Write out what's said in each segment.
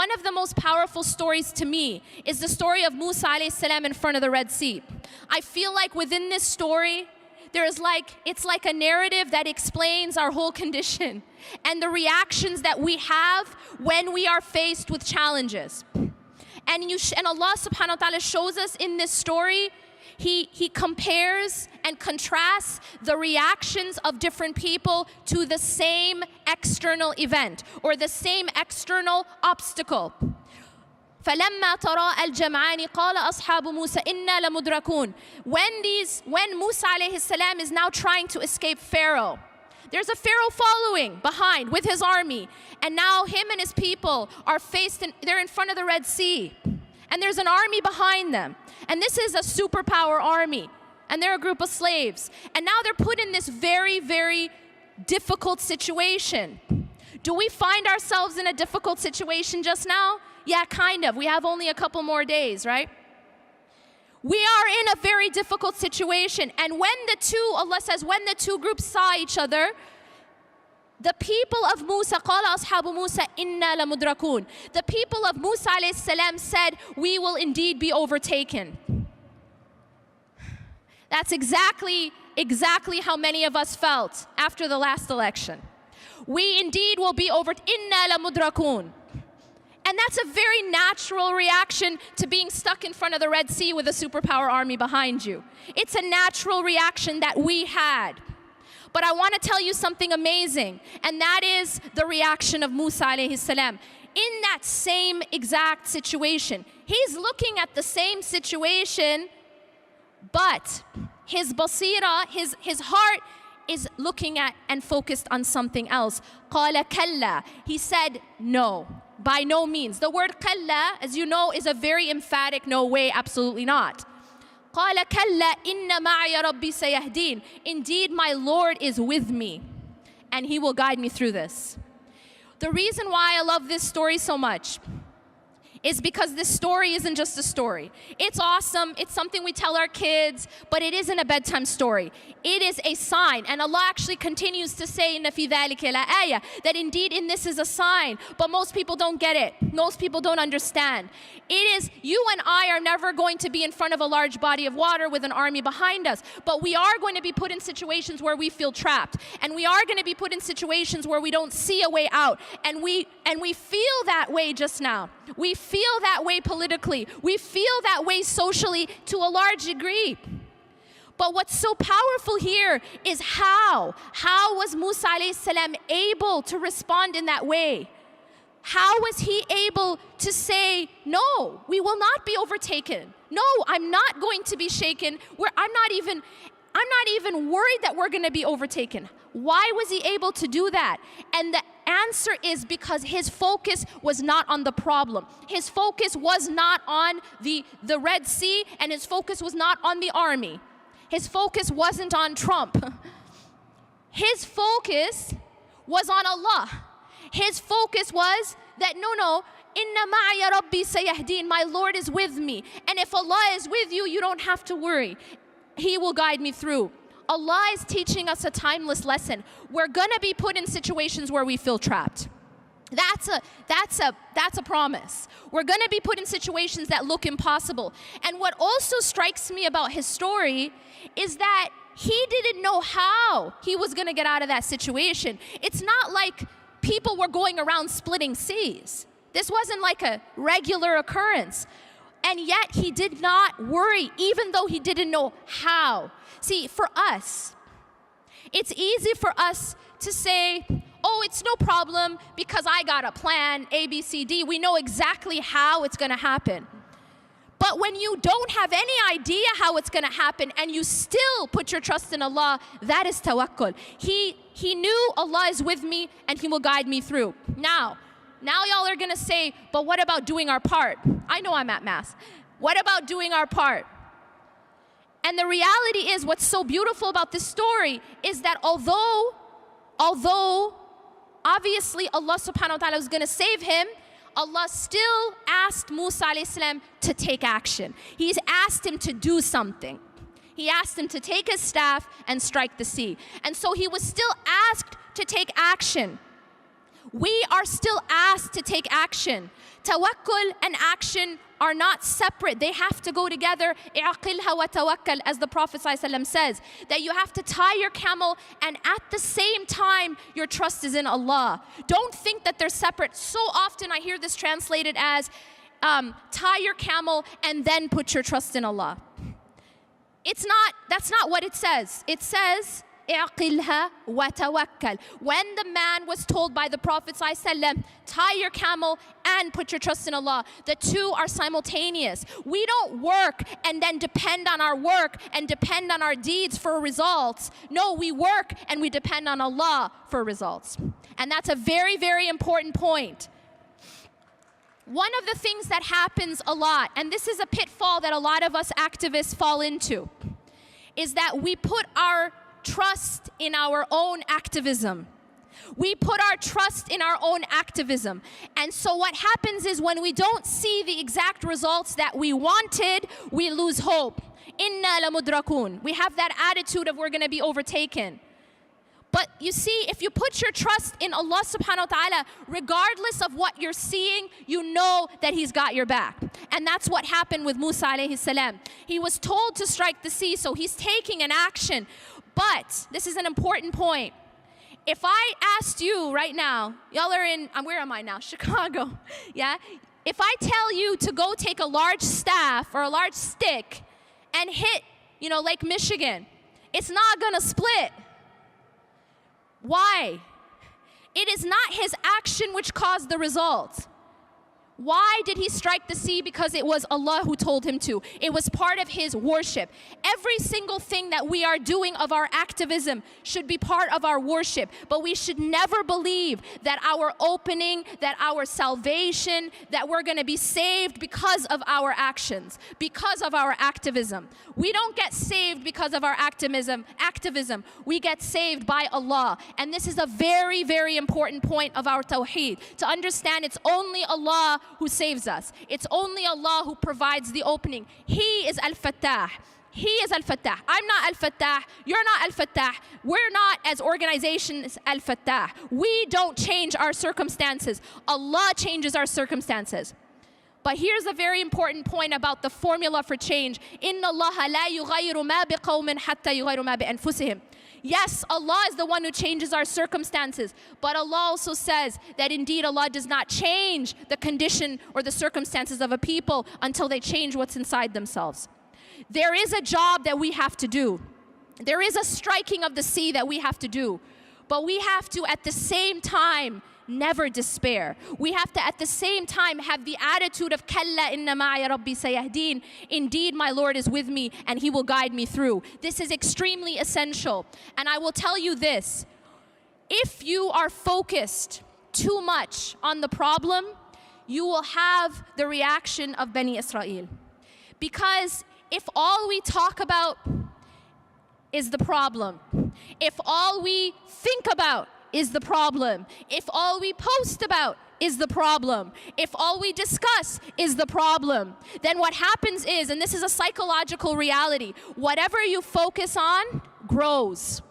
one of the most powerful stories to me is the story of Musa alayhi salam in front of the Red Sea. I feel like within this story, it's like a narrative that explains our whole condition and the reactions that we have when we are faced with challenges. And Allah subhanahu wa ta'ala shows us in this story, He compares and contrasts the reactions of different people to the same external event or the same external obstacle. فَلَمَّا تَرَاءَ الْجَمْعَانِ قَالَ أَصْحَابُ مُوسَى إِنَّا لَمُدْرَكُونَ. When Musa alayhi salam is now trying to escape Pharaoh, there's a Pharaoh following behind with his army. And now him and his people are they're in front of the Red Sea. And there's an army behind them. And this is a superpower army. And they're a group of slaves. And now they're put in this very, very difficult situation. Do we find ourselves in a difficult situation just now? Yeah, kind of. We have only a couple more days, right? We are in a very difficult situation. And Allah says, when the two groups saw each other, the people of Musa, قَالَ أَصْحَابُ مُوسَى إِنَّا لَمُدْرَكُونَ. The people of Musa alayhi salam said, we will indeed be overtaken. That's exactly how many of us felt after the last election. We indeed will be إِنَّا لَمُدْرَكُونَ. And that's a very natural reaction to being stuck in front of the Red Sea with a superpower army behind you. It's a natural reaction that we had. But I want to tell you something amazing, and that is the reaction of Musa alayhi salam. In that same exact situation, he's looking at the same situation, but his basira, his heart is looking at and focused on something else. قَالَ كَلَّا. He said, no, by no means. The word كَلَّا, as you know, is a very emphatic no way, absolutely not. قَالَ كَلَّا إِنَّ مَعَيَ رَبِّي سَيَهْدِينَ. Indeed, my Lord is with me, and He will guide me through this. The reason why I love this story so much is because this story isn't just a story. It's awesome, it's something we tell our kids, but it isn't a bedtime story. It is a sign, and Allah actually continues to say, إِنَّ فِي ذَلِكَ لَآيَةً, that indeed in this is a sign, but most people don't get it. Most people don't understand. It is, you and I are never going to be in front of a large body of water with an army behind us, but we are going to be put in situations where we feel trapped, and we are going to be put in situations where we don't see a way out, and we feel that way just now. We feel that way politically. We feel that way socially to a large degree. But what's so powerful here is how was Musa alayhi salam able to respond in that way? How was he able to say, no, we will not be overtaken. No, I'm not going to be shaken. I'm not even worried that we're going to be overtaken. Why was he able to do that? And the answer is because his focus was not on the problem. His focus was not on the Red Sea, and his focus was not on the army. His focus wasn't on Trump. His focus was on Allah. His focus was that, no, Inna ma'aya Rabbi sayahdeen, my Lord is with me. And if Allah is with you, you don't have to worry. He will guide me through. Allah is teaching us a timeless lesson. We're gonna be put in situations where we feel trapped. That's a promise. We're gonna be put in situations that look impossible. And what also strikes me about his story is that he didn't know how he was gonna get out of that situation. It's not like people were going around splitting seas. This wasn't like a regular occurrence. And yet he did not worry, even though he didn't know how. See, for us, it's easy for us to say, oh, it's no problem because I got a plan, A, B, C, D. We know exactly how it's going to happen. But when you don't have any idea how it's going to happen and you still put your trust in Allah, that is Tawwakul. He knew Allah is with me and He will guide me through. Now y'all are going to say, but what about doing our part? I know I'm at Mass. What about doing our part? And the reality is, what's so beautiful about this story is that although obviously Allah subhanahu wa ta'ala was going to save him, Allah still asked Musa alayhi salam to take action. He's asked him to do something. He asked him to take his staff and strike the sea. And so he was still asked to take action. We are still asked to take action. Tawwakul and action are not separate. They have to go together. I'aqilha wa tawakkal, as the Prophet ﷺ says, that you have to tie your camel and at the same time your trust is in Allah. Don't think that they're separate. So often I hear this translated as tie your camel and then put your trust in Allah. That's not what it says. It says اعقلها وتوكل. When the man was told by the Prophet ﷺ, tie your camel and put your trust in Allah, the two are simultaneous. We don't work and then depend on our work and depend on our deeds for results. No, we work and we depend on Allah for results. And that's a very, very important point. One of the things that happens a lot, and this is a pitfall that a lot of us activists fall into, is that we put our trust in our own activism. We put our trust in our own activism. And so what happens is when we don't see the exact results that we wanted, we lose hope. Inna lamudrakun. We have that attitude of we're going to be overtaken. But you see, if you put your trust in Allah subhanahu wa ta'ala, regardless of what you're seeing, you know that He's got your back. And that's what happened with Musa alayhi salam. He was told to strike the sea, so he's taking an action. But this is an important point. If I asked you right now, y'all are in, where am I now? Chicago, yeah? If I tell you to go take a large staff or a large stick and hit, Lake Michigan, it's not gonna split. Why? It is not his action which caused the result. Why did he strike the sea? Because it was Allah who told him to. It was part of his worship. Every single thing that we are doing of our activism should be part of our worship. But we should never believe that our opening, that our salvation, that we're going to be saved because of our actions, because of our activism. We don't get saved because of our activism. We get saved by Allah. And this is a very, very important point of our tawheed. To understand it's only Allah who saves us. It's only Allah who provides the opening. He is Al-Fattah. He is Al-Fattah. I'm not Al-Fattah. You're not Al-Fattah. We're not, as organizations, Al-Fattah. We don't change our circumstances. Allah changes our circumstances. But here's a very important point about the formula for change. إِنَّ اللَّهَ لَا يُغَيِّرُ مَا بِقَوْمٍ حَتَّى يُغَيِّرُ مَا بِأَنفُسِهِمْ. Yes, Allah is the one who changes our circumstances, but Allah also says that indeed Allah does not change the condition or the circumstances of a people until they change what's inside themselves. There is a job that we have to do. There is a striking of the sea that we have to do, but we have to at the same time never despair. We have to at the same time have the attitude of Kalla inna ma'a rabbi sayahdeen. Indeed, my Lord is with me and He will guide me through. This is extremely essential. And I will tell you this, if you are focused too much on the problem, you will have the reaction of Bani Israel. Because if all we talk about is the problem, if all we think about is the problem, if all we post about is the problem, if all we discuss is the problem, then what happens is, and this is a psychological reality, whatever you focus on grows.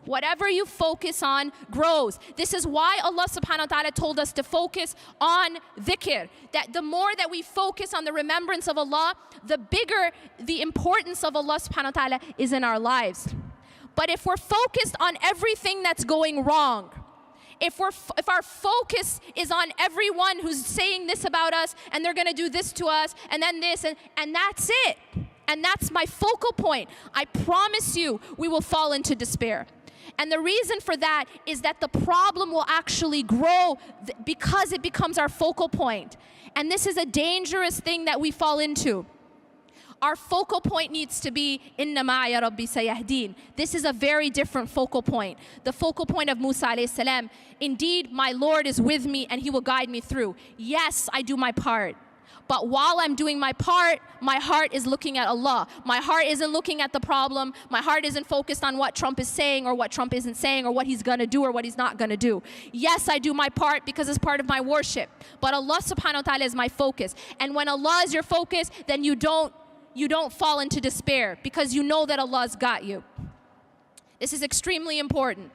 Whatever you focus on grows. This is why Allah subhanahu wa ta'ala told us to focus on dhikr. That the more that we focus on the remembrance of Allah, the bigger the importance of Allah subhanahu wa ta'ala is in our lives. But if we're focused on everything that's going wrong, if our focus is on everyone who's saying this about us, and they're going to do this to us, and then this, and that's it, and that's my focal point, I promise you we will fall into despair. And the reason for that is that the problem will actually grow because it becomes our focal point. And this is a dangerous thing that we fall into. Our focal point needs to be Inna ma'a rabbi sayahdeen. This is a very different focal point. The focal point of Musa alayhi salam, indeed my Lord is with me and He will guide me through. Yes, I do my part. But while I'm doing my part, my heart is looking at Allah. My heart isn't looking at the problem. My heart isn't focused on what Trump is saying or what Trump isn't saying or what he's going to do or what he's not going to do. Yes, I do my part because it's part of my worship. But Allah subhanahu wa ta'ala is my focus. And when Allah is your focus, then you don't fall into despair because you know that Allah's got you. This is extremely important.